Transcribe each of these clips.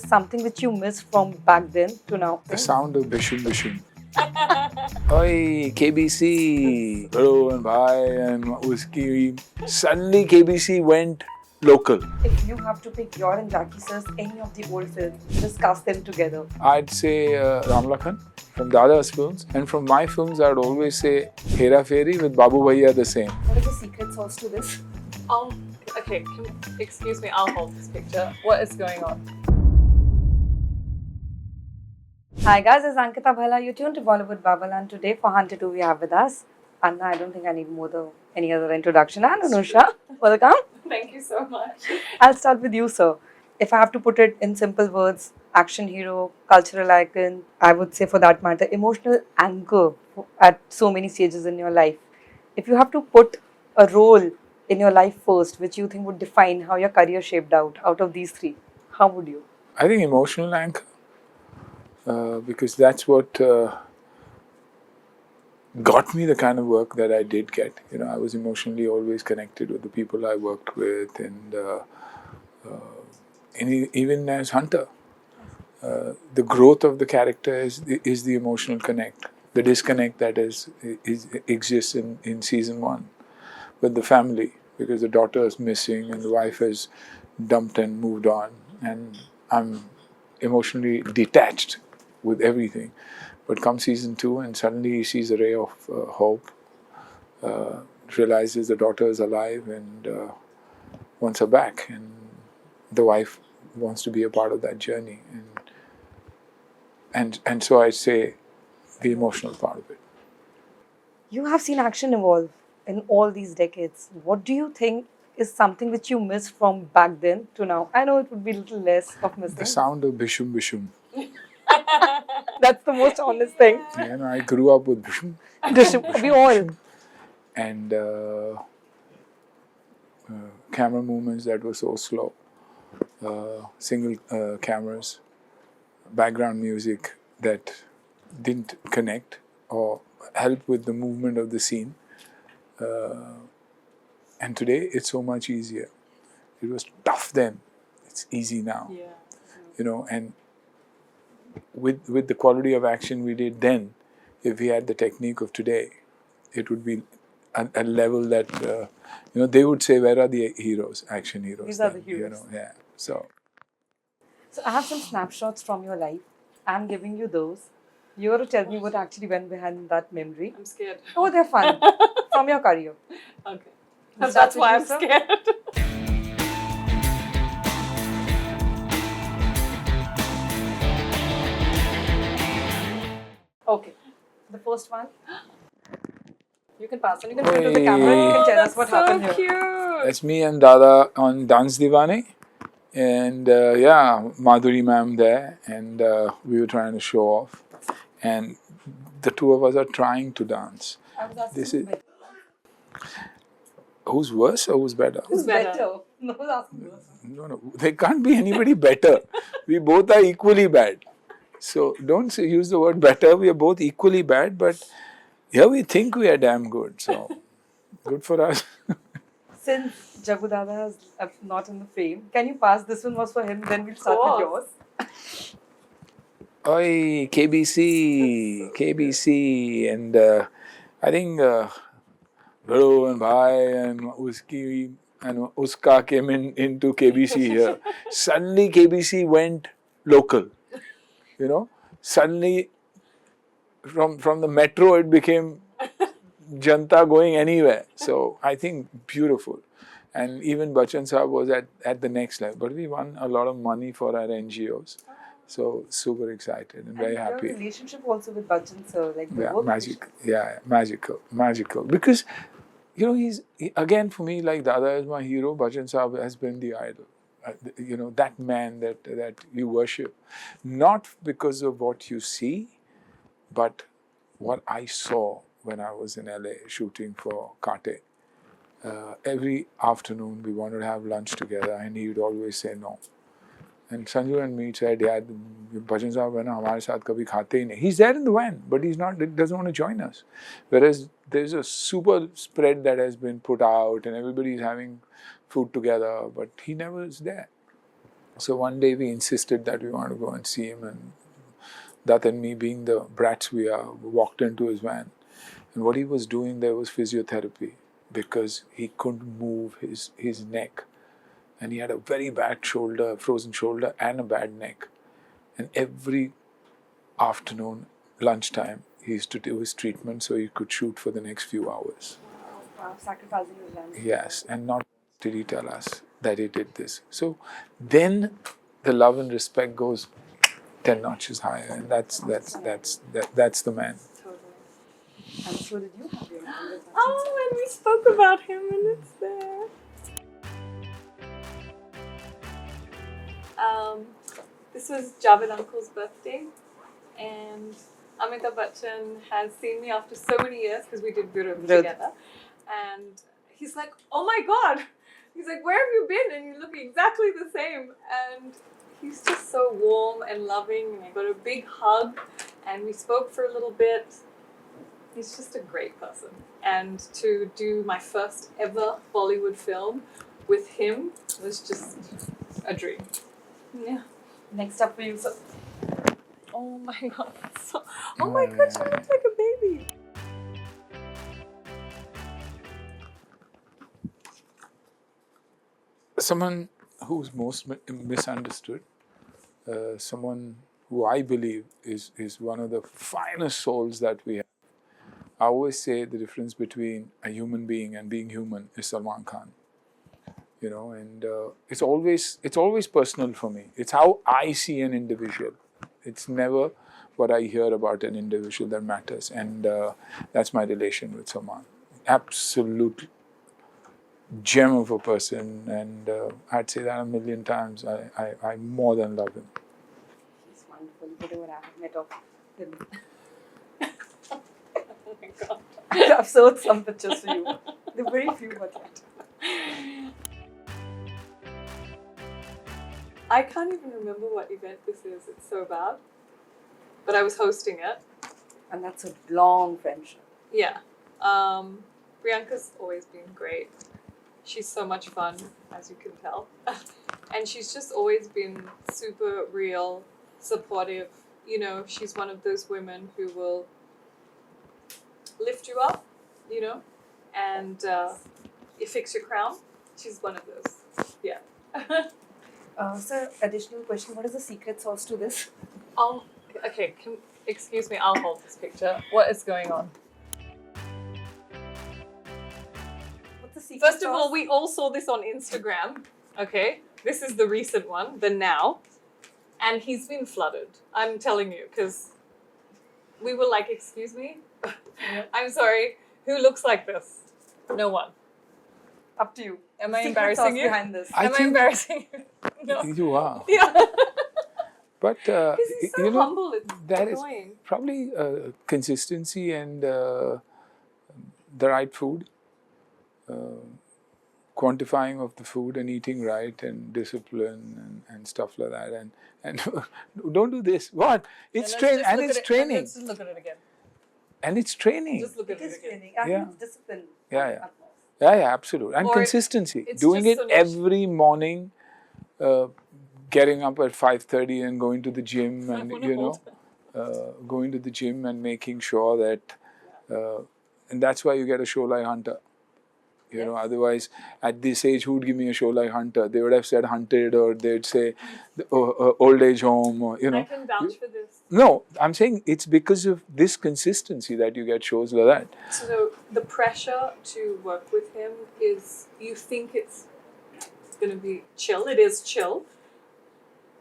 something which you miss from back then to now? The sound of bishum bishum. Oi, KBC, bro and bhai and uski. Suddenly KBC went local. If you have to pick your and Jackie sir's any of the old films, just cast them together. I'd say Ram Lakhan from Dada's films, and from my films I'd always say Hera Fairy with Babu Bhaiya the same. What is the secret sauce to this? Okay, excuse me, I'll hold this picture. What is going on? Hi guys, it's Ankita Bhalla. You're tuned to Bollywood Bubble, and today Farhan Tattoo we have with us. Anna, I don't think I need any other introduction. And Anusha, welcome. Thank you so much. I'll start with you, sir. If I have to put it in simple words, action hero, cultural icon, I would say for that matter, emotional anchor at so many stages in your life. If you have to put a role in your life first, which you think would define how your career shaped out of these three, how would you? I think emotional anchor, because that's what got me the kind of work that I did get. You know, I was emotionally always connected with the people I worked with, and even as Hunter, the growth of the character is the emotional connect. The disconnect that exists in season 1 with the family, because the daughter is missing and the wife has dumped and moved on, and I'm emotionally detached with everything. But come season 2 and suddenly he sees a ray of hope, realizes the daughter is alive and wants her back, and the wife wants to be a part of that journey, and so I say the emotional part of it. You have seen action evolve in all these decades. What do you think is something which you miss from back then to now? I know it would be a little less of missing. The sound of bishum bishum. That's the most honest thing. You know, I grew up with bishum. We all. And camera movements that were so slow, single cameras, background music that didn't connect or help with the movement of the scene. And today it's so much easier. It was tough then, it's easy now. Yeah. You know, and with the quality of action we did then, if we had the technique of today, it would be a level that, you know, they would say, where are the heroes, action heroes? These are the heroes. You know, yeah. So I have some snapshots from your life. I'm giving you those. You're to tell me what actually went behind that memory. I'm scared. Oh, they're fun. From your career. Okay. We'll start That's with why you, I'm sir. scared. Okay. The first one. You can pass on. You can turn to the camera and you can tell us what happened so here. cute. that's me and Dada on Dance Divane. And yeah, Madhuri ma'am there, and we were trying to show off. And the two of us are trying to dance. I was asking This is- better. Who's worse or who's better? Who's better? better? No, I was asking worse. No, there can't be anybody better. We both are equally bad. So don't use the word better. We are both equally bad, but here we think we are damn good. So good for us. Since Jagu Dada is not in the frame, can you pass? This one was for him, then we'll start with yours. Oi, KBC, and I think bro and bhai and uski and uska came into KBC here. Suddenly KBC went local. You know, suddenly from the metro it became Janta going anywhere. So I think beautiful. And even Bachchan Saab was at the next level. But we won a lot of money for our NGOs. So super excited and very happy. Your relationship also with Bachchan sir, like the Yeah, work magic. Yeah, magical. Because, you know, again for me, like Dada is my hero, Bachchan Saab has been the idol. You know, that man that you worship. Not because of what you see, but what I saw when I was in LA shooting for Kaante. Every afternoon we wanted to have lunch together and he would always say no. And Sanju and me said, yeah, Bachchan Saab hai na, hamare saath kabhi khate hi nahi. He's there in the van, but he doesn't want to join us. Whereas there's a super spread that has been put out and everybody's having food together, but he never is there. So one day we insisted that we want to go and see him, and that and me, being the brats we are, walked into his van. And what he was doing there was physiotherapy, because he couldn't move his neck. And he had a very bad shoulder, frozen shoulder, and a bad neck. And every afternoon, lunchtime, he used to do his treatment so he could shoot for the next few hours. Wow, sacrificing his life. Yes, and not did he tell us that he did this. So then the love and respect goes 10 notches higher, and that's the man. Totally. And so did you have your hand? Oh, and we spoke about him, and it's there. This was Javed Uncle's birthday, and Amitabh Bachchan has seen me after so many years because we did Guru together, and he's like, "Oh my God!" He's like, "Where have you been? And you look exactly the same." And he's just so warm and loving, and I got a big hug, and we spoke for a little bit. He's just a great person, and to do my first ever Bollywood film with him was just a dream. Yeah. Next up for you, sir. Oh my God. Oh my God, she looks like a baby. Someone who's most misunderstood, someone who I believe is one of the finest souls that we have. I always say the difference between a human being and being human is Salman Khan. You know, and it's always personal for me. It's how I see an individual. It's never what I hear about an individual that matters, and that's my relation with Salman. Absolute gem of a person, and I'd say that a million times. I more than love him. He's wonderful. Whatever I have met of him. Oh my God. I've showed some pictures for you. They're very few, but yet. I can't even remember what event this is. It's so bad. But I was hosting it. And that's a long friendship. Yeah. Priyanka's always been great. She's so much fun, as you can tell. And she's just always been super real, supportive. You know, she's one of those women who will lift you up, you know, and you fix your crown. She's one of those. Yeah. Sir, additional question. What is the secret sauce to this? Okay, excuse me, I'll hold this picture. What is going on? What's the secret First of sauce? all, we all saw this on Instagram. Okay, this is the recent one, the now. And he's been flooded. I'm telling you, because we were like, excuse me? I'm sorry, who looks like this? No one. Up to you. Am I Secret embarrassing sauce you? behind this? Am I embarrassing you? No. You are. Yeah. But Because he's so you know, humble, it's that is annoying. probably consistency and the right food, quantifying of the food and eating right, and discipline and stuff like that. And don't do this. What? It's training, and it's training, Let's just look at it again. and it's training. Just look at It is it again. training. And Yeah. it's discipline. Yeah, yeah. Utmost. Yeah, absolutely. And Or consistency. it's Doing just it so much- every morning, getting up at 5:30 and going to the gym, and wanna you know, hold going to the gym and making sure that, and that's why you get a show like Hunter. You know, otherwise, at this age, who would give me a show like Hunter? They would have said Hunted, or they'd say old age home, or you know. I can vouch for this. No, I'm saying it's because of this consistency that you get shows like that. So the pressure to work with him is, you think it's going to be chill. It is chill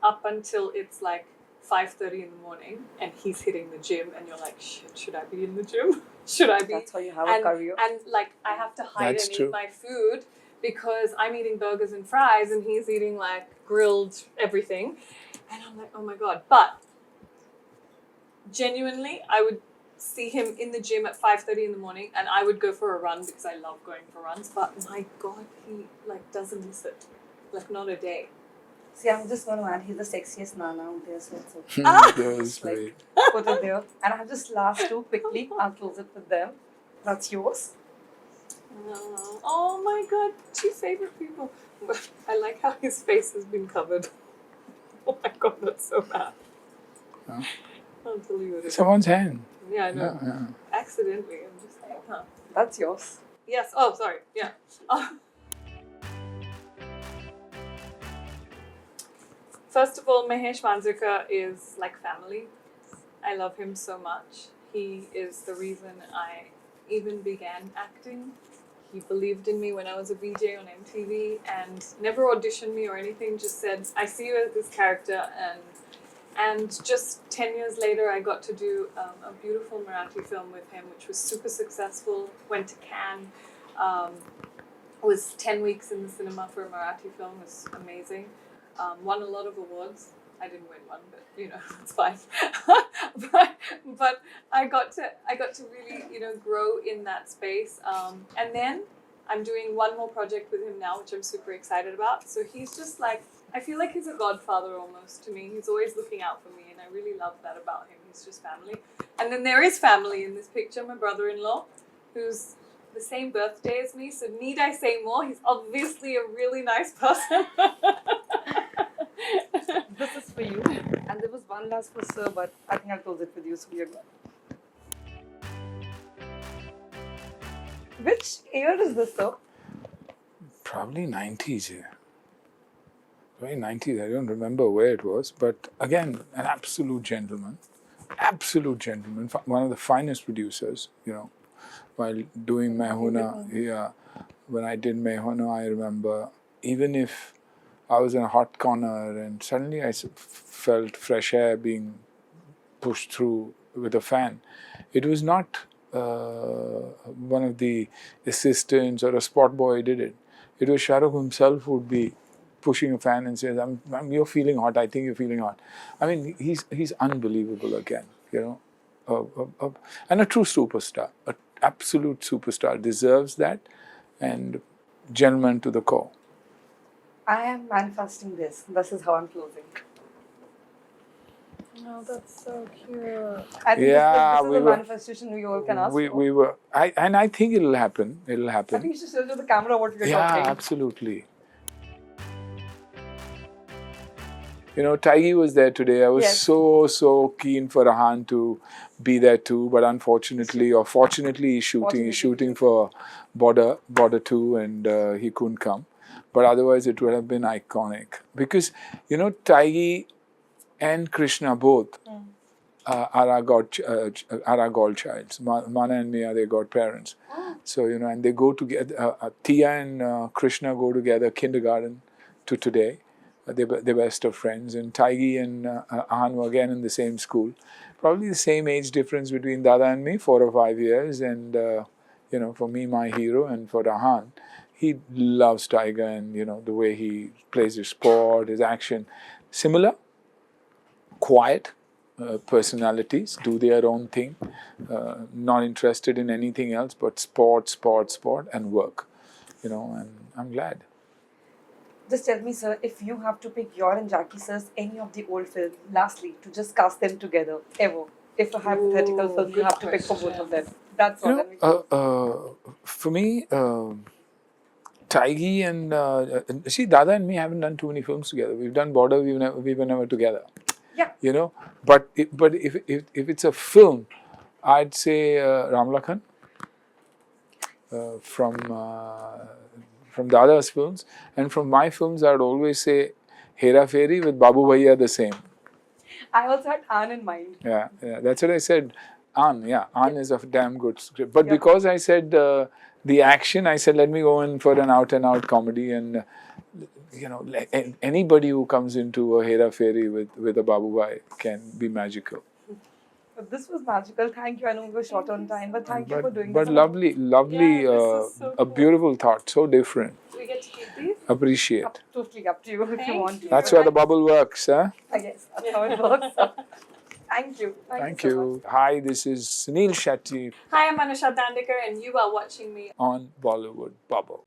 up until it's like 5:30 in the morning and he's hitting the gym and you're like, shit, should I be in the gym? Should I be? That's how you have a career. And like I have to hide That's and true. eat my food because I'm eating burgers and fries and he's eating like grilled everything. And I'm like, oh my God. But genuinely, I would see him in the gym at 5:30 in the morning and I would go for a run because I love going for runs. But my God, he like doesn't miss it. Like not a day. See, I'm just going to add, he's the sexiest Nana out there, so it's okay. That was Like, great. put it there. And I have just last two quickly. I'll close it with them. That's yours. Oh my God, two favorite people. I like how his face has been covered. Oh my god, that's so bad. Huh? I'll tell you what it is. Someone's hand. Yeah, I know. Yeah, yeah. Accidentally. I'm just like, huh. That's yours. Yes. Oh, sorry. Yeah. First of all, Mahesh Manjrekar is like family. I love him so much. He is the reason I even began acting. He believed in me when I was a VJ on MTV and never auditioned me or anything, just said, I see you as this character. And just 10 years later, I got to do a beautiful Marathi film with him, which was super successful, went to Cannes, was 10 weeks in the cinema for a Marathi film, it was amazing. Won a lot of awards. I didn't win one, but you know, it's fine. but I got to really, you know, grow in that space. And then I'm doing one more project with him now, which I'm super excited about. So he's just like, I feel like he's a godfather almost to me. He's always looking out for me, and I really love that about him. He's just family. And then there is family in this picture. My brother-in-law, who's the same birthday as me. So need I say more? He's obviously a really nice person. This is for you. And there was one last for Sir, but I think I'll close it with you, so you're done. Which year is this, Sir? Probably 90s, yeah. Very 90s. I don't remember where it was, but again, an absolute gentleman. Absolute gentleman. One of the finest producers, you know. While doing Mehuna, yeah, when I did Mehuna, I remember, even if I was in a hot corner and suddenly I felt fresh air being pushed through with a fan, it was not one of the assistants or a spot boy did it. It was Shah Rukh himself who would be pushing a fan and says, "You're feeling hot. I think you're feeling hot." I mean, he's unbelievable again, you know, and a true superstar, an absolute superstar, deserves that, and gentleman to the core. I am manifesting this. This is how I'm closing. Oh, that's so cute. I think Yeah, this is a manifestation we all can ask for. We were, and I think it'll happen. It'll I happen. think you should show the camera what you're Yeah, talking. absolutely. You know, Taigi was there today. I was Yes. so keen for Ahan to be there too, but unfortunately, or fortunately, he's shooting for Border 2, and he couldn't come. But otherwise, it would have been iconic because, you know, Taigi and Krishna both are our godchilds. Mana and me are their godparents. So, you know, and they go together. Tia and Krishna go together kindergarten to today. They're best of friends. And Taigi and Ahan were again in the same school. Probably the same age difference between Dada and me, 4 or 5 years. And, you know, for me, my hero, and for Ahan, he loves Tiger and, you know, the way he plays his sport, his action. Similar, quiet personalities, do their own thing, not interested in anything else but sport, and work. You know, and I'm glad. Just tell me, sir, if you have to pick your and Jackie sir's any of the old films, lastly, to just cast them together, ever. If a hypothetical film, you have to pick for both of them. That's all. For me, Taigi and see, Dada and me haven't done too many films together. We've done Border, we were never together. Yeah. You know, but if it's a film, I'd say Ram Lakhan from Dada's films, and from my films, I'd always say Hera Fairy with Babu Bhaiya the same. I also had Ahan in mind. Yeah, that's what I said. Ahan is a damn good script. But because I said the action, I said let me go in for an out-and-out comedy, and you know, anybody who comes into a Hera Fairy with a Babu Bhai can be magical. But this was magical. Thank you. I know we were short on time, but thank you for doing this. But lovely, Yeah, this is so a cool. beautiful thought, so different. Do we get to keep these? Appreciate. Totally up to you if you want to. That's where the bubble works, huh? I guess that's how it works. Thank you. Thank you. you. Hi, this is Suniel Shetty Hi, I'm Anusha Dandekar, and you are watching me on Bollywood Bubble.